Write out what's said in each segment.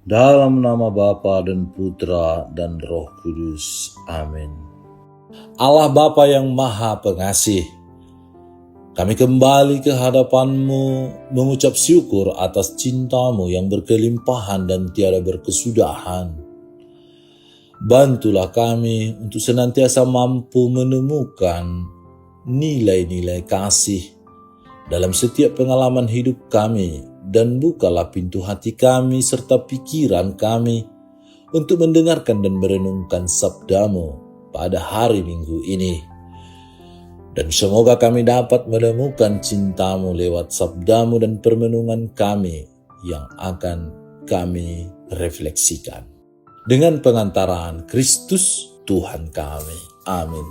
Dalam nama Bapa dan Putra dan Roh Kudus. Amin. Allah Bapa yang Maha Pengasih, kami kembali ke hadapan-Mu mengucap syukur atas cinta-Mu yang berkelimpahan dan tiada berkesudahan. Bantulah kami untuk senantiasa mampu menemukan nilai-nilai kasih dalam setiap pengalaman hidup kami, dan bukalah pintu hati kami serta pikiran kami untuk mendengarkan dan merenungkan sabda-Mu pada hari Minggu ini. Dan semoga kami dapat menemukan cinta-Mu lewat sabda-Mu dan permenungan kami yang akan kami refleksikan. Dengan pengantaraan Kristus Tuhan kami. Amin.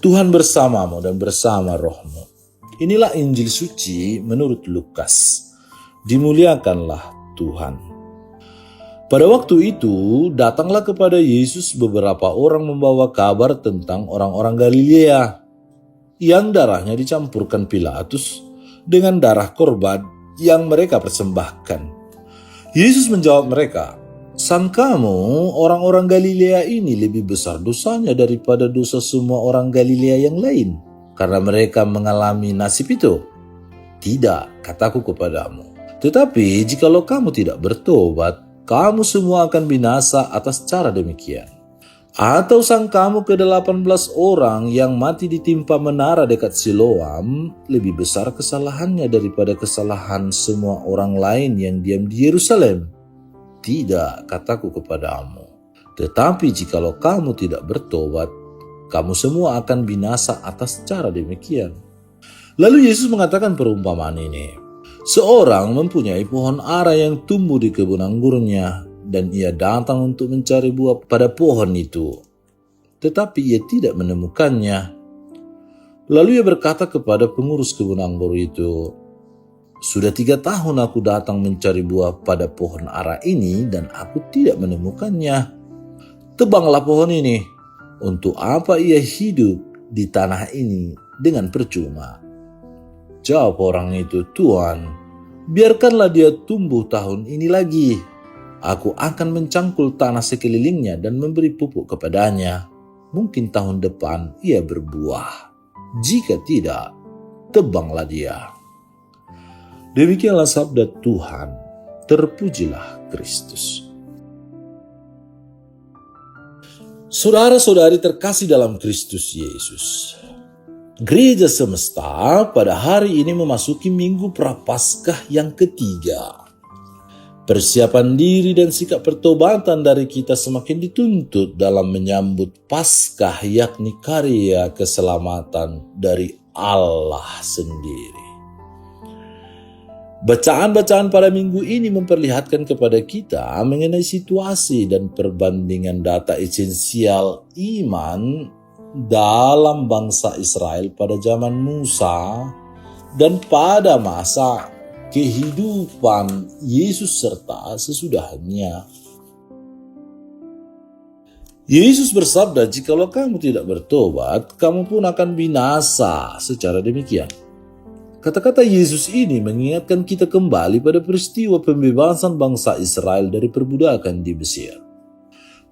Tuhan bersamamu dan bersama rohmu. Inilah Injil suci menurut Lukas. Dimuliakanlah Tuhan. Pada waktu itu, datanglah kepada Yesus beberapa orang membawa kabar tentang orang-orang Galilea yang darahnya dicampurkan Pilatus dengan darah korban yang mereka persembahkan. Yesus menjawab mereka, "Sangkamu orang-orang Galilea ini lebih besar dosanya daripada dosa semua orang Galilea yang lain, karena mereka mengalami nasib itu? Tidak, kataku kepadamu. Tetapi jikalau kamu tidak bertobat, kamu semua akan binasa atas cara demikian. Atau sangkamu ke-18 orang yang mati ditimpa menara dekat Siloam lebih besar kesalahannya daripada kesalahan semua orang lain yang diam di Yerusalem? Tidak, kataku kepadamu. Tetapi jikalau kamu tidak bertobat, kamu semua akan binasa atas cara demikian." Lalu Yesus mengatakan perumpamaan ini. Seorang mempunyai pohon ara yang tumbuh di kebun anggurnya, dan ia datang untuk mencari buah pada pohon itu. Tetapi ia tidak menemukannya. Lalu ia berkata kepada pengurus kebun anggur itu, "Sudah 3 tahun aku datang mencari buah pada pohon ara ini dan aku tidak menemukannya. Tebanglah pohon ini. Untuk apa ia hidup di tanah ini dengan percuma?" Jawab orang itu, "Tuan, biarkanlah dia tumbuh tahun ini lagi. Aku akan mencangkul tanah sekelilingnya dan memberi pupuk kepadanya. Mungkin tahun depan ia berbuah. Jika tidak, tebanglah dia." Demikianlah sabda Tuhan. Terpujilah Kristus. Saudara-saudari terkasih dalam Kristus Yesus, Gereja Semesta pada hari ini memasuki Minggu Prapaskah yang ketiga. Persiapan diri dan sikap pertobatan dari kita semakin dituntut dalam menyambut Paskah, yakni karya keselamatan dari Allah sendiri. Bacaan-bacaan pada minggu ini memperlihatkan kepada kita mengenai situasi dan perbandingan data esensial iman dalam bangsa Israel pada zaman Musa dan pada masa kehidupan Yesus serta sesudahnya. Yesus bersabda, "Jikalau kamu tidak bertobat, kamu pun akan binasa." Secara demikian, kata-kata Yesus ini mengingatkan kita kembali pada peristiwa pembebasan bangsa Israel dari perbudakan di Mesir.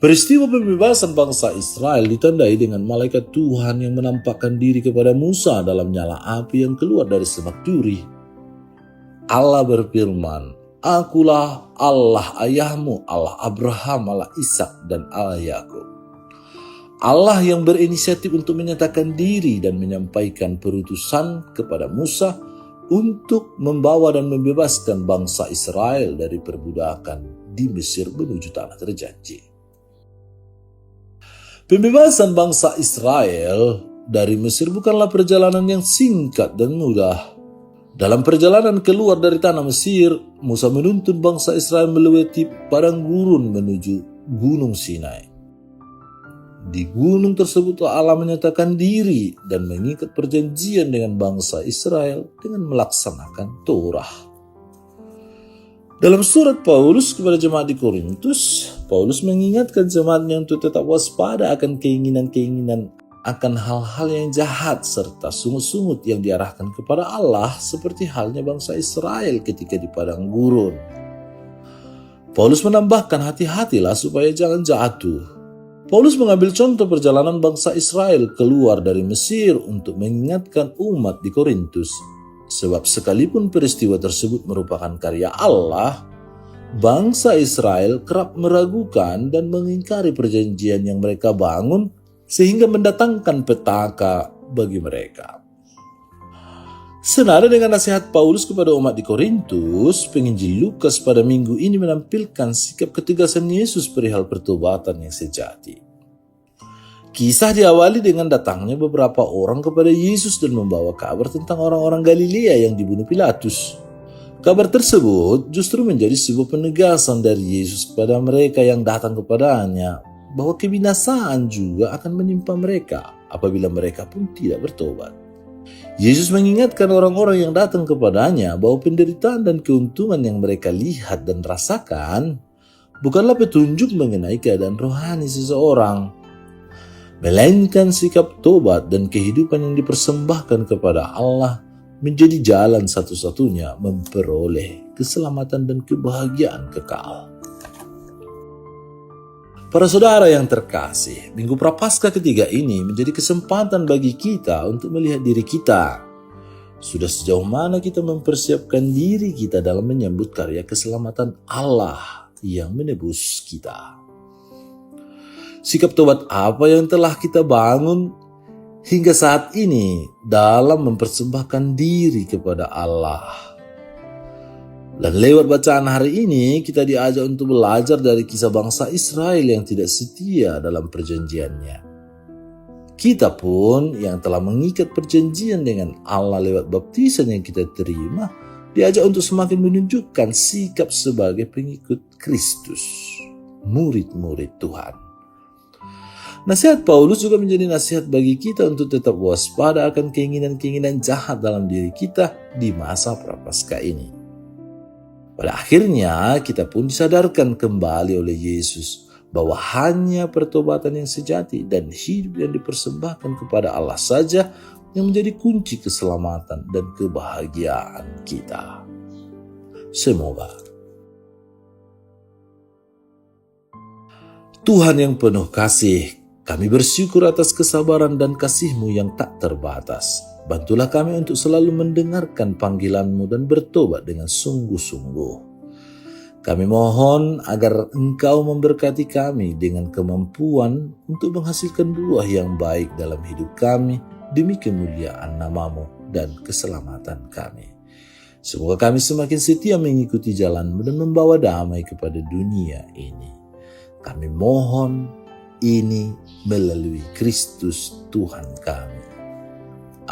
Peristiwa pembebasan bangsa Israel ditandai dengan malaikat Tuhan yang menampakkan diri kepada Musa dalam nyala api yang keluar dari semak duri. Allah berfirman, "Akulah Allah ayahmu, Allah Abraham, Allah Ishak, dan Allah Yakub." Allah yang berinisiatif untuk menyatakan diri dan menyampaikan perutusan kepada Musa untuk membawa dan membebaskan bangsa Israel dari perbudakan di Mesir menuju tanah terjanji. Pembebasan bangsa Israel dari Mesir bukanlah perjalanan yang singkat dan mudah. Dalam perjalanan keluar dari tanah Mesir, Musa menuntun bangsa Israel melewati padang gurun menuju Gunung Sinai. Di gunung tersebut Allah menyatakan diri dan mengikat perjanjian dengan bangsa Israel dengan melaksanakan Taurat. Dalam surat Paulus kepada jemaat di Korintus, Paulus mengingatkan jemaatnya untuk tetap waspada akan keinginan-keinginan akan hal-hal yang jahat serta sungut-sungut yang diarahkan kepada Allah seperti halnya bangsa Israel ketika di padang gurun. Paulus menambahkan, hati-hatilah supaya jangan jatuh. Paulus mengambil contoh perjalanan bangsa Israel keluar dari Mesir untuk mengingatkan umat di Korintus. Sebab sekalipun peristiwa tersebut merupakan karya Allah, bangsa Israel kerap meragukan dan mengingkari perjanjian yang mereka bangun sehingga mendatangkan petaka bagi mereka. Senada dengan nasihat Paulus kepada umat di Korintus, penginjil Lukas pada minggu ini menampilkan sikap ketegasan Yesus perihal pertobatan yang sejati. Kisah diawali dengan datangnya beberapa orang kepada Yesus dan membawa kabar tentang orang-orang Galilea yang dibunuh Pilatus. Kabar tersebut justru menjadi sebuah penegasan dari Yesus kepada mereka yang datang kepadanya bahwa kebinasaan juga akan menimpa mereka apabila mereka pun tidak bertobat. Yesus mengingatkan orang-orang yang datang kepadanya bahwa penderitaan dan keuntungan yang mereka lihat dan rasakan bukanlah petunjuk mengenai keadaan rohani seseorang, melainkan sikap tobat dan kehidupan yang dipersembahkan kepada Allah menjadi jalan satu-satunya memperoleh keselamatan dan kebahagiaan kekal. Para saudara yang terkasih, Minggu Prapaskah ketiga ini menjadi kesempatan bagi kita untuk melihat diri kita. Sudah sejauh mana kita mempersiapkan diri kita dalam menyambut karya keselamatan Allah yang menebus kita? Sikap tobat apa yang telah kita bangun hingga saat ini dalam mempersembahkan diri kepada Allah? Dan lewat bacaan hari ini kita diajak untuk belajar dari kisah bangsa Israel yang tidak setia dalam perjanjiannya. Kita pun yang telah mengikat perjanjian dengan Allah lewat baptisan yang kita terima, diajak untuk semakin menunjukkan sikap sebagai pengikut Kristus, murid-murid Tuhan. Nasihat Paulus juga menjadi nasihat bagi kita untuk tetap waspada akan keinginan-keinginan jahat dalam diri kita di masa Prapaskah ini. Pada akhirnya kita pun disadarkan kembali oleh Yesus bahwa hanya pertobatan yang sejati dan hidup yang dipersembahkan kepada Allah saja yang menjadi kunci keselamatan dan kebahagiaan kita. Semoga Tuhan yang penuh kasih, kami bersyukur atas kesabaran dan kasih-Mu yang tak terbatas. Bantulah kami untuk selalu mendengarkan panggilan-Mu dan bertobat dengan sungguh-sungguh. Kami mohon agar Engkau memberkati kami dengan kemampuan untuk menghasilkan buah yang baik dalam hidup kami demi kemuliaan nama-Mu dan keselamatan kami. Semoga kami semakin setia mengikuti jalan-Mu dan membawa damai kepada dunia ini. Kami mohon ini melalui Kristus Tuhan kami.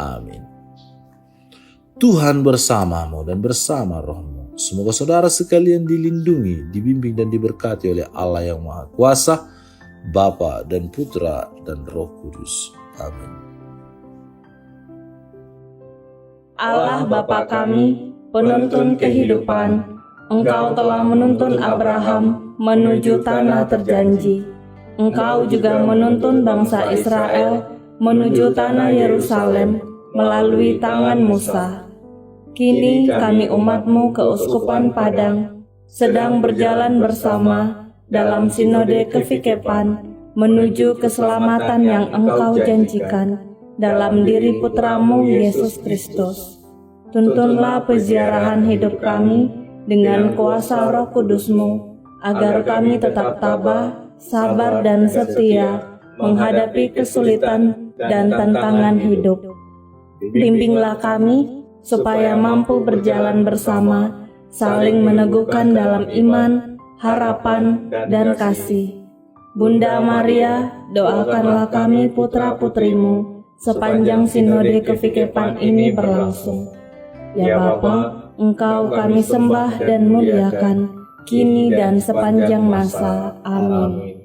Amin. Tuhan bersamamu dan bersama rohmu. Semoga saudara sekalian dilindungi, dibimbing dan diberkati oleh Allah yang Maha Kuasa, Bapa dan Putra dan Roh Kudus. Amin. Allah Bapa kami, penuntun kehidupan, Engkau telah menuntun Abraham menuju tanah terjanji. Engkau juga menuntun bangsa Israel menuju tanah Yerusalem melalui tangan Musa. Kini kami umat-Mu keuskupan Padang sedang berjalan bersama dalam sinode kefikepan menuju keselamatan yang Engkau janjikan dalam diri Putra-Mu Yesus Kristus. Tuntunlah peziarahan hidup kami dengan kuasa Roh Kudus-Mu, agar kami tetap tabah, sabar dan setia menghadapi kesulitan dan tantangan hidup. Bimbinglah kami supaya mampu berjalan bersama, saling meneguhkan dalam iman, harapan, dan kasih. Bunda Maria, doakanlah kami putra-putrimu sepanjang sinode kefikepan ini berlangsung. Ya Bapa, Engkau kami sembah dan muliakan, kini dan sepanjang masa. Amin.